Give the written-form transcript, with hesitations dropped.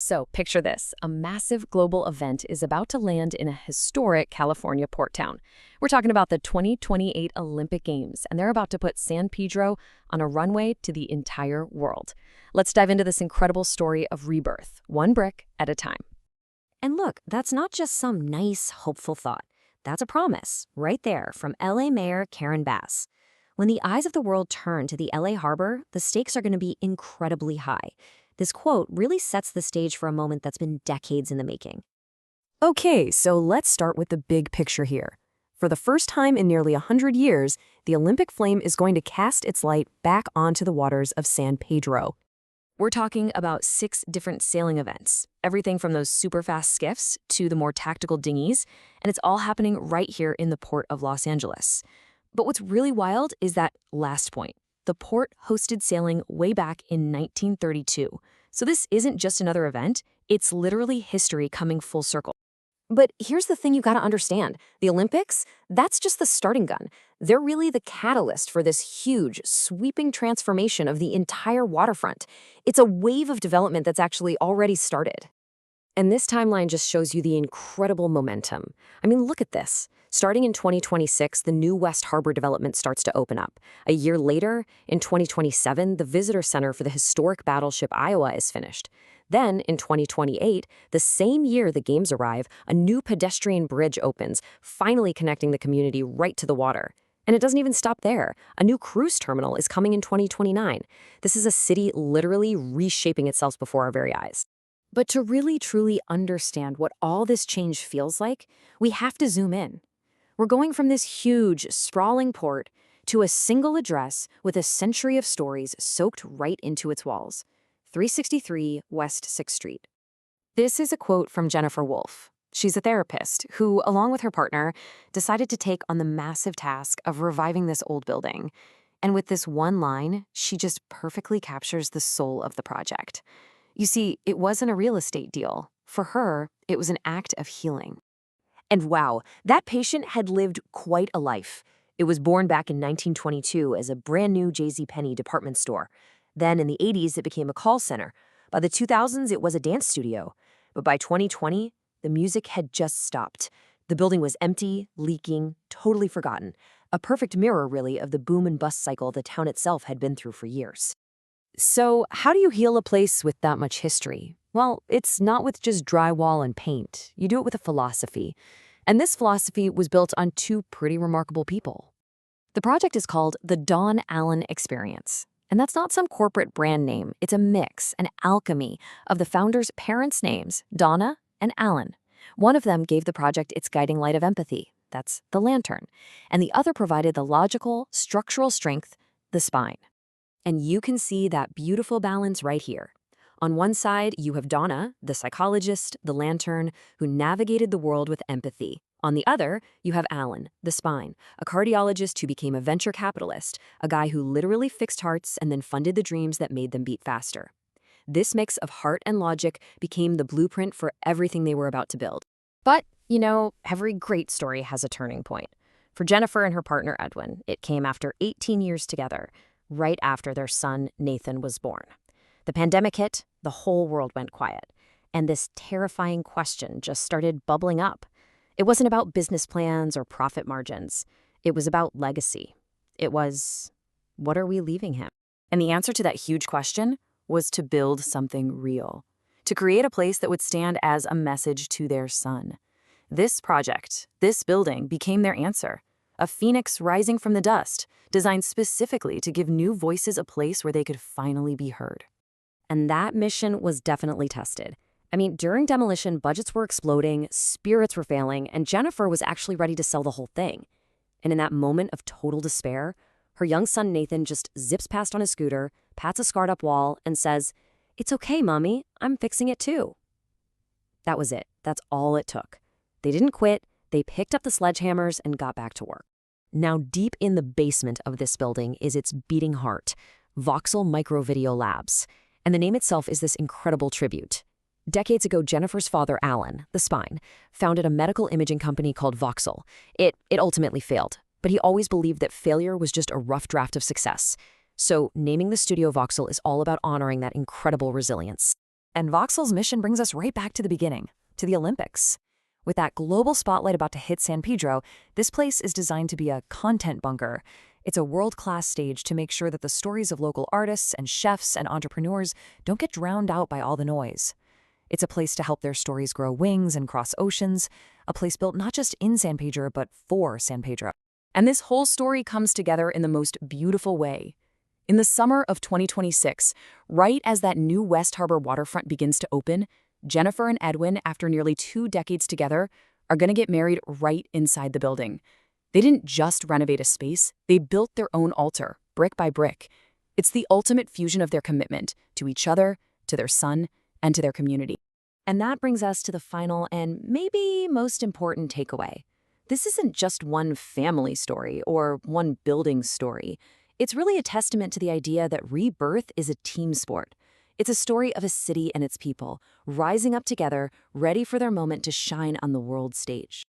So, picture this. A massive global event is about to land in a historic California port town. We're talking about the 2028 Olympic Games, and they're about to put San Pedro on a runway to the entire world. Let's dive into this incredible story of rebirth, one brick at a time. And look, that's not just some nice, hopeful thought. That's a promise, right there, from LA Mayor Karen Bass. When the eyes of the world turn to the LA harbor, the stakes are going to be incredibly high. This quote really sets the stage for a moment that's been decades in the making. Okay, so let's start with the big picture here. For the first time in nearly 100 years, the Olympic flame is going to cast its light back onto the waters of San Pedro. We're talking about 6 different sailing events, everything from those super fast skiffs to the more tactical dinghies, and it's all happening right here in the port of Los Angeles. But what's really wild is that last point. The port hosted sailing way back in 1932. So this isn't just another event, it's literally history coming full circle. But here's the thing you gotta understand. The Olympics, that's just the starting gun. They're really the catalyst for this huge, sweeping transformation of the entire waterfront. It's a wave of development that's actually already started. And this timeline just shows you the incredible momentum. I mean, look at this. Starting in 2026, the new West Harbor development starts to open up. A year later, in 2027, the visitor center for the historic battleship Iowa is finished. Then, in 2028, the same year the games arrive, a new pedestrian bridge opens, finally connecting the community right to the water. And it doesn't even stop there. A new cruise terminal is coming in 2029. This is a city literally reshaping itself before our very eyes. But to really, truly understand what all this change feels like, we have to zoom in. We're going from this huge, sprawling port to a single address with a century of stories soaked right into its walls. 363 West 6th Street. This is a quote from Jennifer Wolfe. She's a therapist who, along with her partner, decided to take on the massive task of reviving this old building. And with this one line, she just perfectly captures the soul of the project. You see, it wasn't a real estate deal. For her, it was an act of healing. And wow, that patient had lived quite a life. It was born back in 1922 as a brand new JCPenney department store. Then in the 80s, it became a call center. By the 2000s, it was a dance studio. But by 2020, the music had just stopped. The building was empty, leaking, totally forgotten. A perfect mirror, really, of the boom and bust cycle the town itself had been through for years. So, how do you heal a place with that much history? Well, it's not with just drywall and paint. You do it with a philosophy. And this philosophy was built on 2 pretty remarkable people. The project is called the Don Allen Experience. And that's not some corporate brand name. It's a mix, an alchemy of the founders' parents' names, Donna and Allen. One of them gave the project its guiding light of empathy. That's the lantern. And the other provided the logical, structural strength, the spine. And you can see that beautiful balance right here. On one side, you have Donna, the psychologist, the lantern, who navigated the world with empathy. On the other, you have Allen, the spine, a cardiologist who became a venture capitalist, a guy who literally fixed hearts and then funded the dreams that made them beat faster. This mix of heart and logic became the blueprint for everything they were about to build. But, you know, every great story has a turning point. For Jennifer and her partner Edwin, it came after 18 years together, right after their son Nathan was born. The pandemic hit, the whole world went quiet, and this terrifying question just started bubbling up. It wasn't about business plans or profit margins. It was about legacy. It was, what are we leaving him? And the answer to that huge question was to build something real, to create a place that would stand as a message to their son. This project, this building, became their answer. A phoenix rising from the dust, designed specifically to give new voices a place where they could finally be heard. And that mission was definitely tested. I mean, during demolition, budgets were exploding, spirits were failing, and Jennifer was actually ready to sell the whole thing. And in that moment of total despair, her young son Nathan just zips past on his scooter, pats a scarred-up wall, and says, "It's okay, Mommy, I'm fixing it too." That was it. That's all it took. They didn't quit, they picked up the sledgehammers and got back to work. Now, deep in the basement of this building is its beating heart, Voxel Micro Video Labs. And the name itself is this incredible tribute. Decades ago, Jennifer's father, Alan, the spine, founded a medical imaging company called Voxel. It ultimately failed, but he always believed that failure was just a rough draft of success. So naming the studio Voxel is all about honoring that incredible resilience. And Voxel's mission brings us right back to the beginning, to the Olympics. With that global spotlight about to hit San Pedro, this place is designed to be a content bunker. It's a world-class stage to make sure that the stories of local artists and chefs and entrepreneurs don't get drowned out by all the noise. It's a place to help their stories grow wings and cross oceans, a place built not just in San Pedro, but for San Pedro. And this whole story comes together in the most beautiful way. In the summer of 2026, right as that new West Harbor waterfront begins to open, Jennifer and Edwin, after nearly 2 decades together, are going to get married right inside the building. They didn't just renovate a space, they built their own altar, brick by brick. It's the ultimate fusion of their commitment to each other, to their son, and to their community. And that brings us to the final and maybe most important takeaway. This isn't just one family story or one building story. It's really a testament to the idea that rebirth is a team sport. It's a story of a city and its people, rising up together, ready for their moment to shine on the world stage.